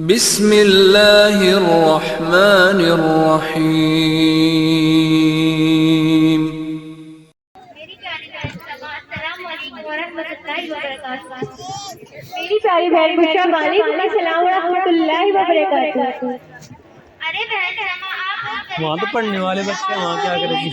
बिस्मिल्लाहिर्रहमानिर्रहीम। मेरी प्यारी बहन बुशरा वालेकुम अस्सलाम व रहमतुल्लाहि व बरकातहू। अरे बहन वहाँ तो पढ़ने वाले बच्चे वहाँ क्या करेगी?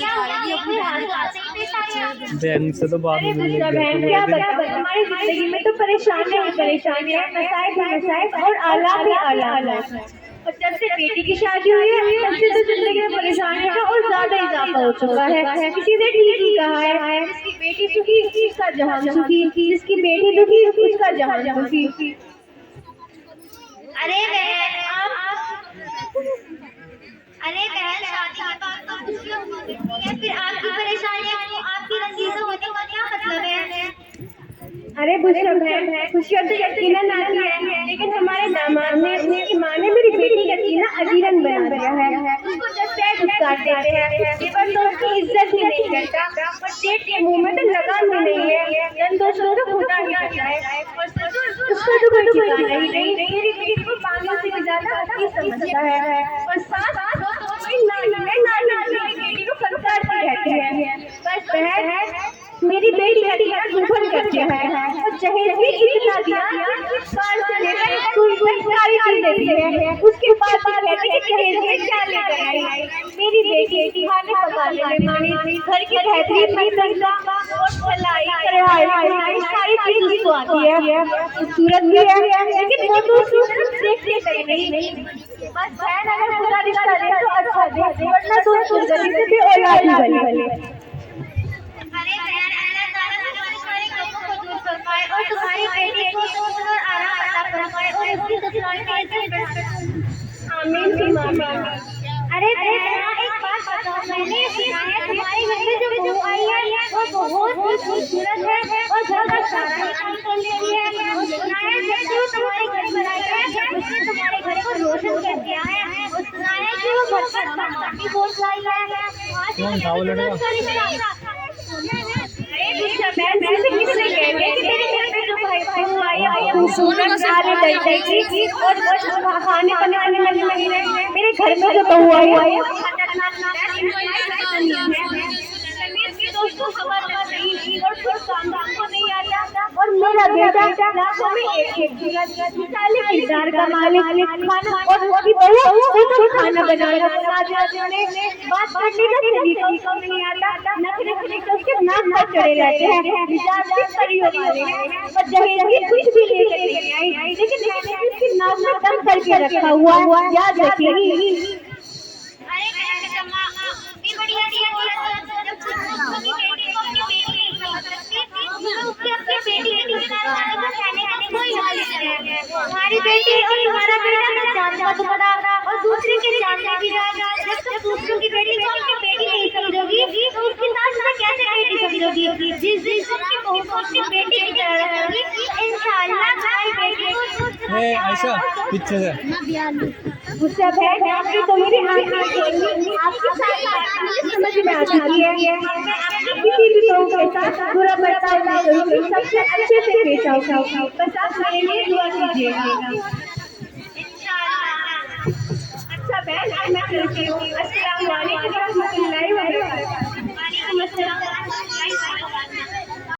बहन से तो बात अरे नहीं बुशरा बहन क्या बताऊं, हमारी जिंदगी में तो परेशानियां ही परेशानियां, मसाइब ही मसाइब और आला भी आला। और जब से बेटी की शादी हुई है तब से तो जिंदगी में परेशानियों का और ज्यादा इजाफा हो चुका है। किसी ने ठीक ही कहा है, जिसकी बेटी सुखी उसका जहान सुखी, जिसकी बेटी दुखी उसका जहान दुखी। अरे बहन शादी के बाद तो खुशियां होती है, फिर आपकी परेशानियां आपकी रंजीजों होने का क्या मतलब है? अरे बुशरा बहन खुशियाँ तो यकीनन आती है, लेकिन हमारे दामाद ने उसकी माँ ने मेरी बेटी का सीना अजीरन बना दिया है। उसको जब पैर उतार देते हैं देवर तो उसकी इज्जत ही नहीं करता, और जेठ के मुंह में तो लगाम भी नहीं है, जन दोस्तों को खुदा ही करता है। उसको तो कोई ठिकाना ही नहीं, मेरी बेटी को बालों से भी ज्यादा हकी समझता है। और साथ नानी मेरी बेटी को फटकारती रहती है। बस बहन मेरी बेटी का दिया दुखन करती है और जहेज भी इतना दिया बाल से लेकर स्कूल में सारी चीज देती है। उसके बाद कहती है कि जहेज में क्या लेकर आई। मेरी बेटी खाने पकाने में मानी, घर की बेहतरीन तरीका और सिलाई कढ़ाई सारी चीज उसको आती है। खूबसूरत भी है लेकिन वो तो उसको देखते तक नहीं। बस बहन अगर पूरा रिश्ता दे तो अच्छा दे, वरना तो गली से भी औलाद ही बने। अरे बहन अल्लाह ताला तुम्हारे सारे गमों को दूर फरमाए और तुम्हारी बेटी को सुकून और आराम अता फरमाए और उसकी ससुराल में इज्जत बढ़ाए। आमीन सुम्मा आमीन। अरे बहन एक बात बताओ, मैंने सुना है तुम्हारे घर में जो बहू आई है वो बहुत खूबसूरत है और घर का सारा काम कर लेती है। सुना है जब वो तुम्हारे घर पर आई है उसने तुम्हारे घर को रोशन कर दिया है। और सुना है कि वो घर पर सामान भी बहुत लाई है। कौन था वो लड़का? किसने कह दिया कि तेरे घर में जो भाई बहू आई है खूबसूरत सारे लड़की और खाने बनाने लगी है। मेरे घर में जो बहू आई है दोस्तों खबर नहीं और फिर काम को नहीं आता। और मेरा बेटा लाखों में एक मिसाली किरदार का मालिक, खाना और उसकी बहू तो खाना बनाना बात करने का तरीका उसको नहीं आता, नखरे तो उसके नाक पर चढ़े रहते हैं, मिजाज भी परियों वाले हैं। और जहेज भी कुछ भी लेकर नहीं आई, लेकिन मैंने उसकी नाक में दम करके रखा हुआ याद रखेगी। अरे बहन कम्मा भी बड़ी अच्छी औरत है। जब उसकी बेटी को अपनी बेटी नहीं समझ सकती तो उसके अपनी बेटी के निकाल जाने का कहने का कोई हाल नहीं है। हमारी बेटी और तुम्हारा बेटा ना जानता तुम्हारा और दूसरे के जानने की रात जब तक दूसरों की बेटी को अपनी बेटी नहीं समझोगी तो उसकी सास में कैसे बेटी समझोगी? जिस दिन अपनी बहू को अपनी बेटी की तरह रखोगी इंशाअल्लाह तुम्हारी बेटी को ऐसा पीछे से गुस्सा है आपकी तो मेरी आपकी समझ में आ जाती है। किसी भी लोगों के साथ बुरा बर्ताव नहीं करूँगी, सबसे अच्छे से पेश आऊँगी। बस आप मेरे लिए दुआ कीजिएगा। अच्छा बहन मैं चलती हूँ। अस्सलाम वालेकुम रहमतुल्लाहि व बरकातहू। वालेकुम अस्सलाम।